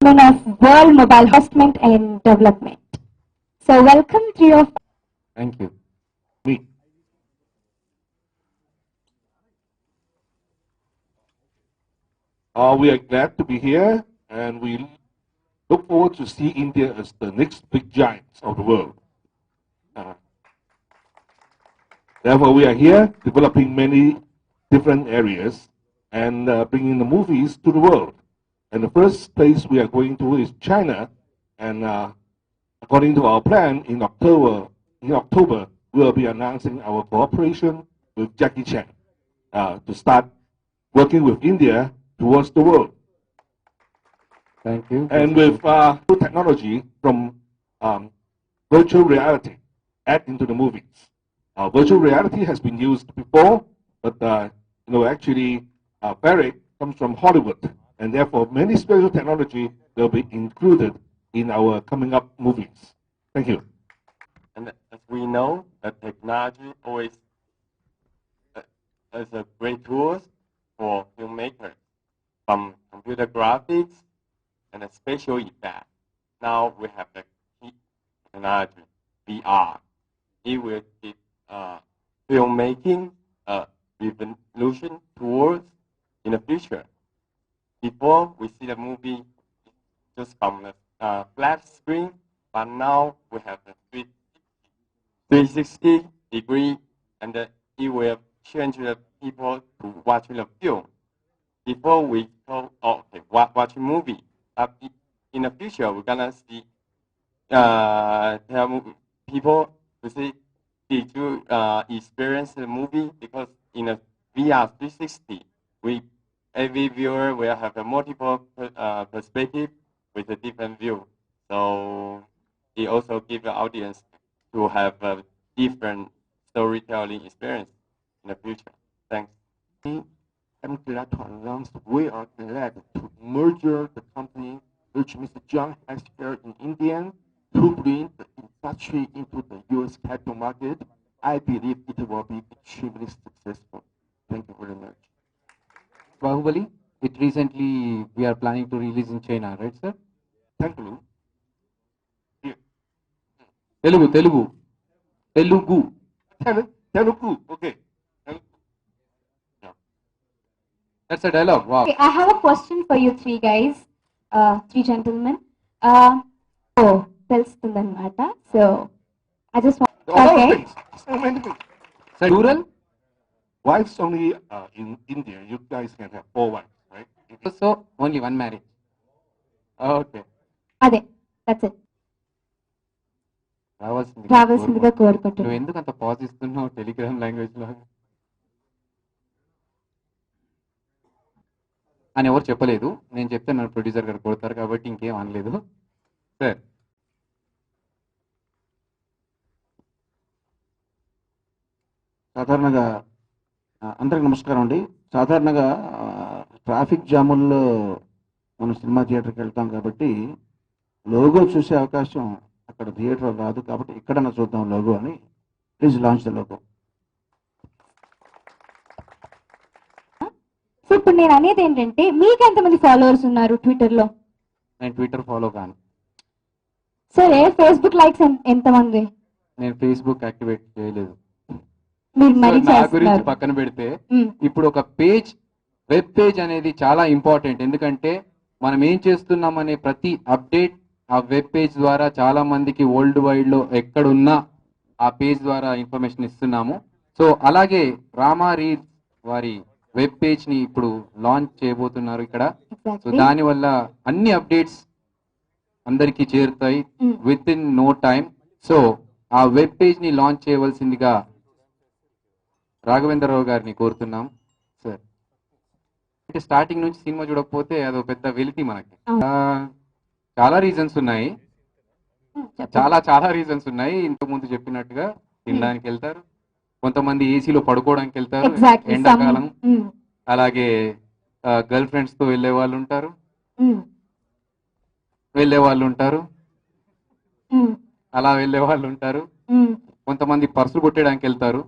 of World Mobile Investment and Development. So welcome three of. Thank you. Me. We are glad to be here, and we look forward to see India as the next big giant of the world. Therefore, we are here developing many different areas and bringing the movies to the world. And the first place we are going to is China, and according to our plan, in October, we will be announcing our cooperation with Jackie Chan to start working with India towards the world. Thank you. And with new technology from virtual reality add into the movies. Virtual reality has been used before, but actually, Barrick comes from Hollywood, and therefore many special technology will be included in our coming up movies. Thank you. And as we know, technology always is a great tool for filmmakers, from computer graphics and a special effect. Now we have the key technology, VR. It will give filmmaking a revolution towards in the future. Before we see the movie just from the flat screen, but now we have the 360 degree, and it will change the people to watching the film. Before we go, watch a movie. In the future, we're gonna see tell people to say, did you experience the movie? Because in a VR 360, every viewer will have a multiple perspective with a different view. So it also gives the audience to have a different storytelling experience in the future. Thanks. I'm glad to announce we are glad to merge the company which Mr. John has here in India to bring the industry into the US capital market. I believe it will be extremely successful. Thank you very much. Bahubali, it recently we are planning to release in China, right, sir? Thank you. Telugu. Telugu. Okay. That's a dialogue. Wow. Okay, I have a question for you three guys, three gentlemen. తెలుస్తుందన్నమాట. So I just want. Okay. So many things. Plural? Wives only in India, you guys can have 4 wives, right? So only one marriage. Okay. అదే, that's it. రావాల్సిందిగా కోరుకుంటున్నాను. నువ్వు ఎందుకు అంత pause ఇస్తున్నావు Telegram language లో అని ఎవరు చెప్పలేదు. నేను చెప్తే నన్ను ప్రొడ్యూసర్ గారు కొడతారు కాబట్టి ఇంకేం అనలేదు. సార్ సాధారణంగా అందరికి నమస్కారం అండి. సాధారణంగా ట్రాఫిక్ జాముల్లో మనం సినిమా థియేటర్కి వెళ్తాం కాబట్టి లోగో చూసే అవకాశం అక్కడ థియేటర్ రాదు, కాబట్టి ఎక్కడన్నా చూద్దాం లోగో అని. Please launch the logo. So ఇప్పుడు నేను అనేది ఏంటంటే, మీకు ఎంతమంది ఫాలోవర్స్ ఉన్నారు ట్విట్టర్లో? నేను ట్విట్టర్ ఫాలో కాను. సరే, ఫేస్బుక్ లైక్స్ ఎంతమంది? నేను ఫేస్బుక్ యాక్టివేట్ చేయలేదు. మీరు మరి నా గురించి పక్కన పెడితే, ఇప్పుడు ఒక పేజ్, వెబ్ పేజ్ అనేది చాలా ఇంపార్టెంట్. ఎందుకంటే మనం ఏం చేస్తున్నాం అనే ప్రతి అప్డేట్ ఆ వెబ్ పేజ్ ద్వారా చాలా మందికి వరల్డ్ వైడ్ లో ఎక్కడున్నా ఆ పేజ్ ద్వారా ఇన్ఫర్మేషన్ ఇస్తున్నాము. సో అలాగే రామా రీల్స్ వారి వెబ్ పేజ్ ని ఇప్పుడు లాంచ్ చేయబోతున్నారు ఇక్కడ. సో దాని వల్ల అన్ని అప్డేట్స్ అందరికీ చేరుతాయి with in no time. So ఆ వెబ్ పేజ్ ని లాంచ్ చేయవలసిందిగా రాఘవేంద్రరావు గారిని కోరుతున్నాం సార్. అంటే స్టార్టింగ్ నుంచి సినిమా చూడకపోతే అదో పెద్ద వెలితి మనకి. చాలా రీజన్స్ ఉన్నాయి, చాలా రీజన్స్ ఉన్నాయి. ఇంతకుముందు చెప్పినట్టుగా తినడానికి వెళ్తారు, కొంతమంది ఏసీలో పడుకోవడానికి వెళ్తారు ఎండాకాలం, అలాగే గర్ల్ ఫ్రెండ్స్ తో వెళ్ళే వాళ్ళు ఉంటారు, అలా వెళ్ళే వాళ్ళు ఉంటారు. కొంతమంది పర్సులు కొట్టేయడానికి వెళ్తారు,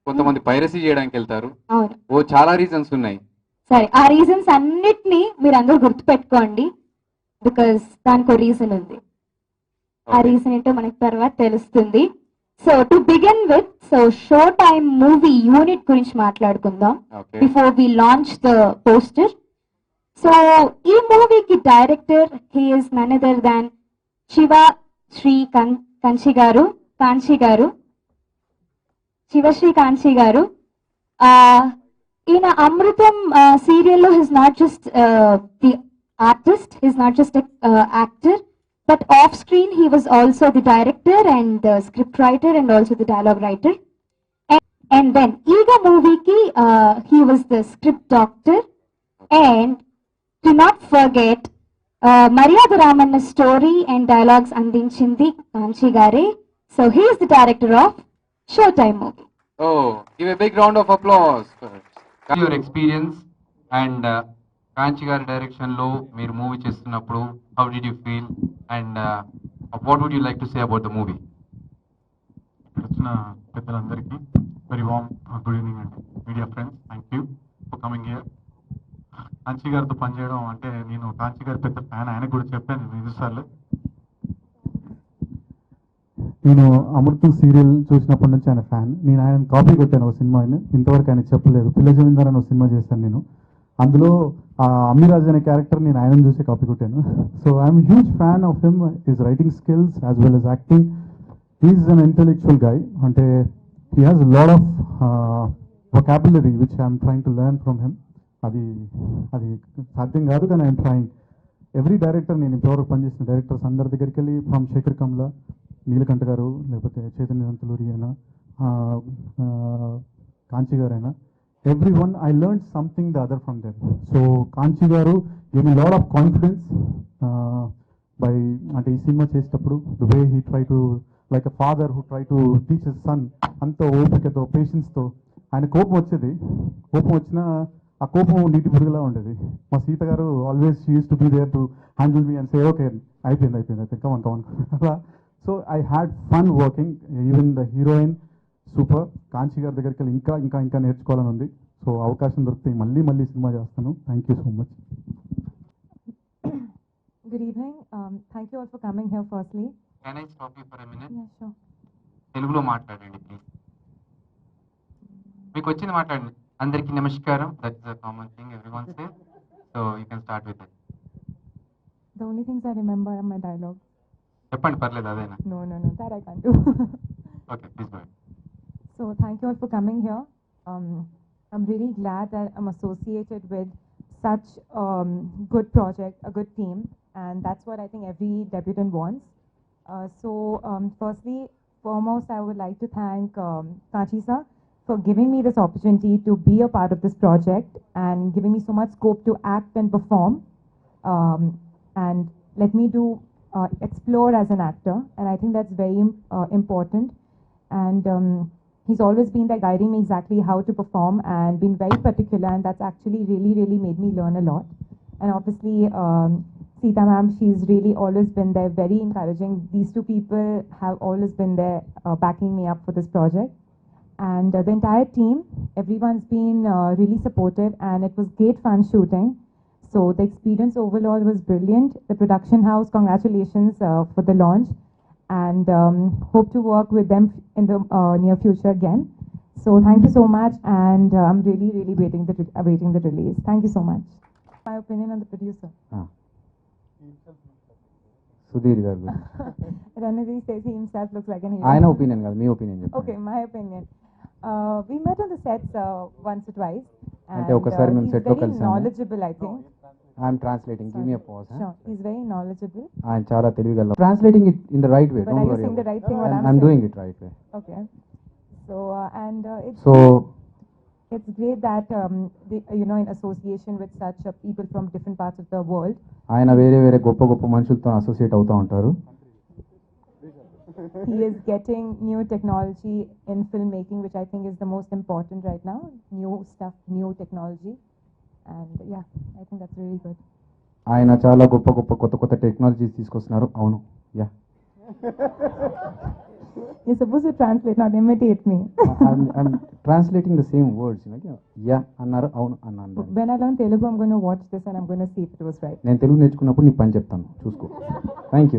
కొంతమంది పైరసీ చేయడానికి వెళ్తారు. చాలా రీజన్స్ ఉన్నాయి. సరే, ఆ రీజన్స్ అన్నిటినీ మీరు అందరూ గుర్తుపెట్టుకోండి. బికాస్ దానికి రీజన్ ఉంది. ఆ Okay. రీజన్ ఏంటో మనకి తర్వాత తెలుస్తుంది. So to begin with, so show time movie unit గురించి మాట్లాడుకుందాం Okay. Before we launch the poster. So ఈ మూవీకి director he is none other than Shiva Sri Kanchi గారు, శివశ్రీ కాంచి గారు. ఈయన అమృతం సీరియల్లో he's not just the artist, he's not just actor, but off screen he was also the director and the script writer and also the dialogue writer. And then Ega movie ki he was the script doctor. And do not forget Maryada Ramanna story and dialogues andinchindi Kanchi Gare. So he is the director of Showtime movie. Oh, give a big round of applause for your experience and కాంచి గారి direction లో మీరు movie చేస్తున్నప్పుడు how did you feel and what would you like to say about the movie? వచ్చిన పెద్దలందరికీ very warm good evening అండి. Media friends, thank you for coming here. Kanchi గారితో పనిచేయడం అంటే నేను కాంచి గారి పెద్ద ఫ్యాన్, ఆయనకు కూడా చెప్పాను ఎన్నిసార్లు. నేను అమృతం సీరియల్ చూసినప్పటి నుంచి ఆయన ఫ్యాన్. నేను ఆయన కాపీ కొట్టాను ఒక సినిమా, ఇంతవరకు ఆయన చెప్పలేదు. పిల్ల జమీందార్ అని ఒక సినిమా చేశాను నేను, అందులో అమ్మిరాజ్ అనే క్యారెక్టర్ నేను ఆయన చూసి కాపీ కొట్టాను. So I'm huge fan of him, his writing skills as well as acting. He's an intellectual guy, అంటే he has lot of vocabulary which I'm trying to learn from him. అది సాధ్యం కాదు, కానీ ఐఎమ్ ట్రైంగ్. ఎవ్రీ డైరెక్టర్, నేను ఇంతవరకు పనిచేసిన directors అందరి దగ్గరికి వెళ్ళి, ఫ్రమ్ శేఖర్ కమ్లా, నీలకంఠ గారు, లేకపోతే చైతన్య దంతలూరి అయినా, కాంచి గారు అయినా, everyone I learned something the other from them. So Kanchi garu gave me a lot of confidence by ante ee cinema chestappudu, the way he tried to, like a father who tried to teach his son, anta opikato patience tho. ఆయన కోపం వచ్చేది, కోపం వచ్చినా ఆ కోపం నీటి పురుగులా ఉండేది. మా సీత గారు always she use to be there to handle me and say okay అయిపోయింది come on. So I had fun working. Even the heroine super. Kanchi గారి దగ్గరికి వెళ్ళి ఇంకా నేర్చుకోవాలని ఉంది. సో అవకాశం దొరికితే మళ్ళీ సినిమా చేస్తాను. Thank you so much. Good evening. Thank you all for coming here firstly. Can I stop you for a minute? Yeah, sure. తెలుగులో మాట్లాడండి ప్లీజ్. మీకు వచ్చింది మాట్లాడండి. అందరికీ నమస్కారం, that is a common thing everyone say. So you can start with it. The only things I remember are my dialogue. చెప్పండి, పర్లేదు అదేనా? No, that I can't do. Okay, please go. So thank you all for coming here. I'm really glad that I'm associated with such good project, a good team, and that's what I think every debutant wants. Firstly, foremost, I would like to thank Kanchi sir for giving me this opportunity to be a part of this project and giving me so much scope to act and perform, and let me explore as an actor, and I think that's very important. And he's always been there guiding me exactly how to perform and been very particular, and that's actually really made me learn a lot. And obviously, Sita ma'am, she's really always been there, very encouraging. These two people have always been there backing me up for this project. And the entire team, everyone's been really supportive, and it was great fun shooting. So the experience overall was brilliant. The production house, congratulations for the launch. And hope to work with them in the near future again. So thank you so much, and I'm really awaiting the release. Thank you so much. My opinion on the producer. Sudheer గారు Ranadhi says he himself looks like an hero. ఆయన opinion కాదు, మీ opinion చెప్పండి. Okay, my opinion. We met on the sets once or twice. అంటే ఒకసారి మేము he's set లో very కలిసాము. knowledgeable, I think. I'm translating, give me a pause. Sure, he's very knowledgeable. ఆయన చాలా తెలివిగల. Translating it in the right way, But are don't you worry saying the right thing what I'm I'm saying? Doing it right way. Okay. So so it's great that in association with such people from different parts of the world. ఆయన వేరే గొప్ప మనుషులతో associate అవుతూ ఉంటారు. He is getting new technology in filmmaking, which I think is the most important right now. New stuff, new technology, and yeah, I think that's really good. ఆయన చాలా కొత్త technologies తీసుకొస్తున్నారు. అవును, yeah. You're supposed to translate, not imitate me. I'm translating the same words, you know. Yeah అన్నారు, అవును అన్నాను. When I learn Telugu, I'm going to watch this and I'm going to see if it was right. నేను తెలుగు నేర్చుకున్నప్పుడు నీకు పని చెప్తాను, చూసుకో. Thank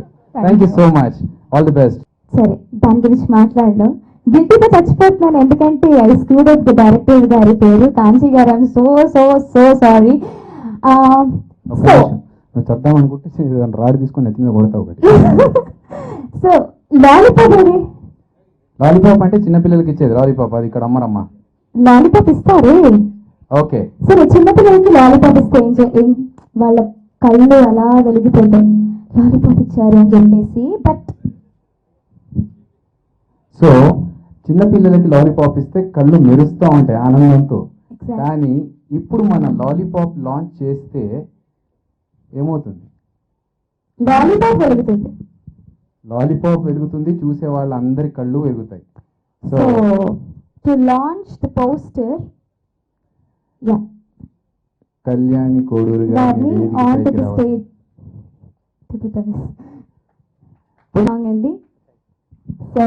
you so much, all the best. సరే, దాని గురించి మాట్లాడడం గిల్టీగా చచ్చిపోతున్నాను, ఎందుకంటే I screwed up the director గారి పేరు కాంచీ గారు. I'm so so so sorry. So నువ్వు చెప్దాం అనుకుంటే రాడు తీసుకొని నెత్తి మీద కొడతావు ఒకటి. సో లాలీపాప్ అది, లాలీపాప్ అంటే చిన్నపిల్లలకి ఇచ్చేది లాలీపాప్, అది ఇక్కడ అమ్మరమ్మా. లాలీపాప్ ఇస్తారు. ఓకే, సరే, చిన్నపిల్లలకి లాలీపాప్ ఇస్తే వాళ్ళ కళ్ళు అలా వెలిగిపోతాయి, లాలీపాప్ ఇచ్చారు అని చెప్పేసి. బట్ సో చిన్నపిల్లలకి లాలీపాప్ ఇస్తే కళ్ళు మెరుస్తూ ఉంటాయి ఆనందంతో. కానీ ఇప్పుడు మన లాలీపాప్ లాంచ్ చేస్తే ఏమవుతుంది? లాలీపాప్ వెలుగుతుంది, లాలీపాప్ వెలుగుతుంది, చూసే వాళ్ళందరి కళ్ళు వెలుగుతాయి. So to launch the poster, yeah, Kalyani Koduru గారిని ఆన్ టు వేదికపైకి ద రావాలి. స్టేజ్ అండి. So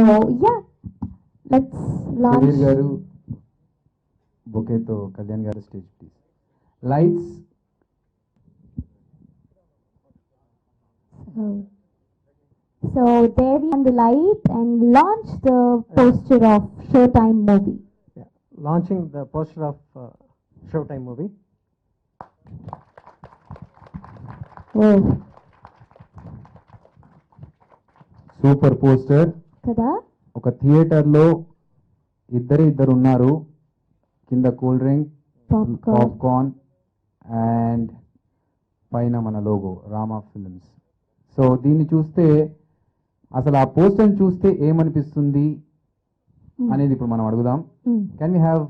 yeah, let's launch. Sudheer గారు బొకేతో కళ్యాణ్ గారు stage please. Lights. So there we on the light and launch the poster of Showtime movie. Launching the poster of Showtime movie. Oh, super poster. కదా, ఒక థియేటర్లో ఇద్దరు ఉన్నారు, కింద కూల్ డ్రింక్, పాప్కార్న్ అండ్ పైన మన లోగో రామా ఫిల్మ్స్. సో దీన్ని చూస్తే అసలు ఆ పోస్టర్ని చూస్తే ఏమనిపిస్తుంది అనేది ఇప్పుడు మనం అడుగుదాం. Can we have